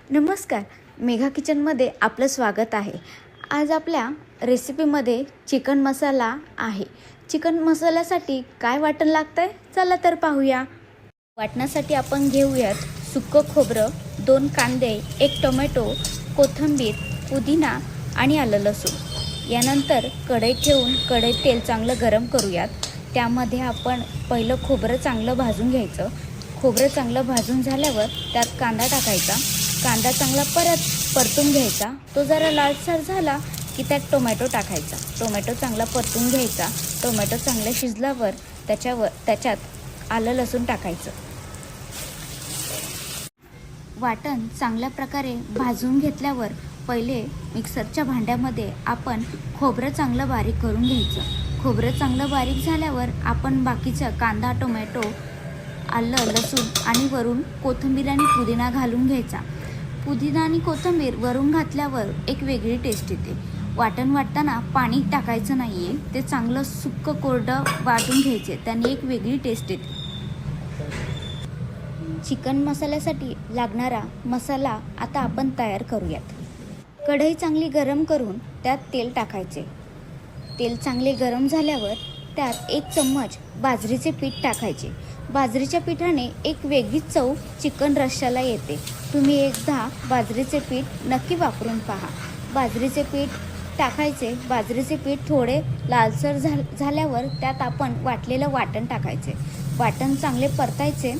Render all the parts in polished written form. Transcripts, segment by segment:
नमस्कार, मेघा किचनमध्ये आपलं स्वागत आहे। आज आपल्या रेसिपीमध्ये चिकन मसाला आहे। चिकन मसाल्यासाठी काय वाटण लागतंय चला तर पाहूया। वाटण्यासाठी आपण घेऊयात सुक्कं खोबरं, 2 कांदे, 1 टोमॅटो, कोथिंबीर, पुदिना आणि आलं लसूण। यानंतर कढई ठेवून कढईत तेल चांगलं गरम करूयात। त्यामध्ये आपण पहिलं खोबरं चांगलं भाजून घ्यायचं। खोबरं चांगलं भाजून झाल्यावर त्यात कांदा टाकायचा। कांदा चांगला परतून घ्यायचा। तो जरा लालसर झाला की त्यात टोमॅटो टाकायचा। टोमॅटो चांगला परतून घ्यायचा। टोमॅटो चांगले शिजल्यावर त्याच्यात आलं लसूण टाकायचं। वाटण चांगल्या प्रकारे भाजून घेतल्यावर पहिले मिक्सरच्या भांड्यामध्ये आपण खोबरं चांगलं बारीक करून घ्यायचं। खोबरं चांगलं बारीक झाल्यावर आपण बाकीचं कांदा, टोमॅटो, आलं लसूण आणि वरून कोथिंबीर आणि पुदिना घालून घ्यायचा। पुदिना आणि कोथिंबीर वरून घातल्यावर एक वेगळी टेस्ट येते। वाटण वाटताना पाणी टाकायचं नाही आहे, ते चांगलं सुक्कं कोरडं वाटून घ्यायचे, त्याने एक वेगळी टेस्ट येते। चिकन मसाल्यासाठी लागणारा मसाला आता आपण तयार करूयात। कढई चांगली गरम करून त्यात तेल टाकायचे। तेल चांगले गरम झाल्यावर त्यात 1 चम्मच बाजरीचे पीठ टाकायचे। बाजरीच्या पीठाने एक वेगळीच चव चिकन रश्श्याला येते। तुम्ही एकदा बाजरीचे पीठ नक्की वापरून पहा। बाजरीचे पीठ टाकायचे। बाजरीचे पीठ थोडे लालसर झाल्यावर त्यात आपण वाटलेलं वाटण टाकायचे। वाटण चांगले परतायचे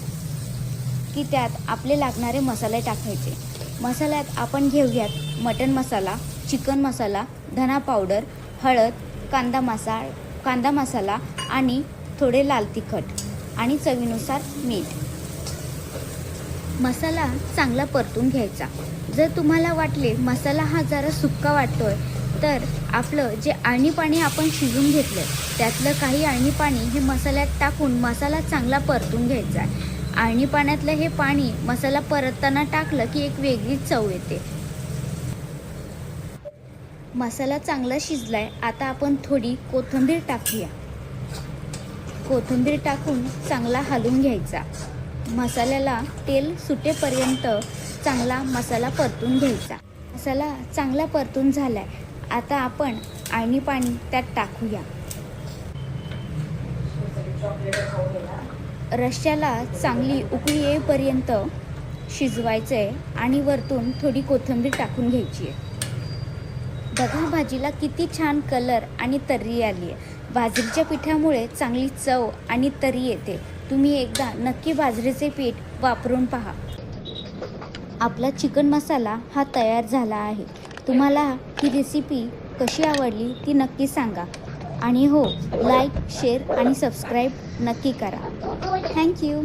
की त्यात आपले लागणारे मसाले टाकायचे। मसाल्यात आपण घेऊयात मटण मसाला, चिकन मसाला, धना पावडर, हळद, कांदा मसाला आणि थोडे लाल तिखट आणि चवीनुसार मीठ। मसाला चांगला परतून घ्यायचा। जर तुम्हाला वाटले मसाला हा जरा सुक्का वाटतोय तर आपलं जे अळणी पाणी आपण शिजून घेतलं त्यातलं काही अळणी पाणी हे मसाल्यात टाकून मसाला चांगला परतून घ्यायचा आहे। अळणी पाण्यातलं हे पाणी मसाला परतताना टाकलं की एक वेगळीच चव येते। मसाला चांगला शिजलाय, आता आपण थोडी कोथिंबीर टाकूया। कोथिंबीर टाकून चांगला हलवून घ्यायचा। मसाल्याला तेल सुटेपर्यंत चांगला मसाला परतून घ्यायचा। मसाला चांगला परतून झालाय, आता आपण अळणी पाणी त्यात टाकूया। रश्श्याला चांगली उकळी येईपर्यंत शिजवायचंय आणि वरतून थोडी कोथिंबीर टाकून घ्यायची आहे। बघा भाजीला किती छान कलर आणि तर्री आली आहे। बाजरीच्या पिठामुळे चांगली चव आणि तर्री येते। तुम्ही एकदा नक्की बाजरीचे पीठ वापरून पहा। आपला चिकन मसाला हा तयार झाला आहे। तुम्हाला ही रेसिपी कशी आवडली ती नक्की सांगा आणि हो, लाईक, शेअर आणि सबस्क्राईब नक्की करा। थँक्यू।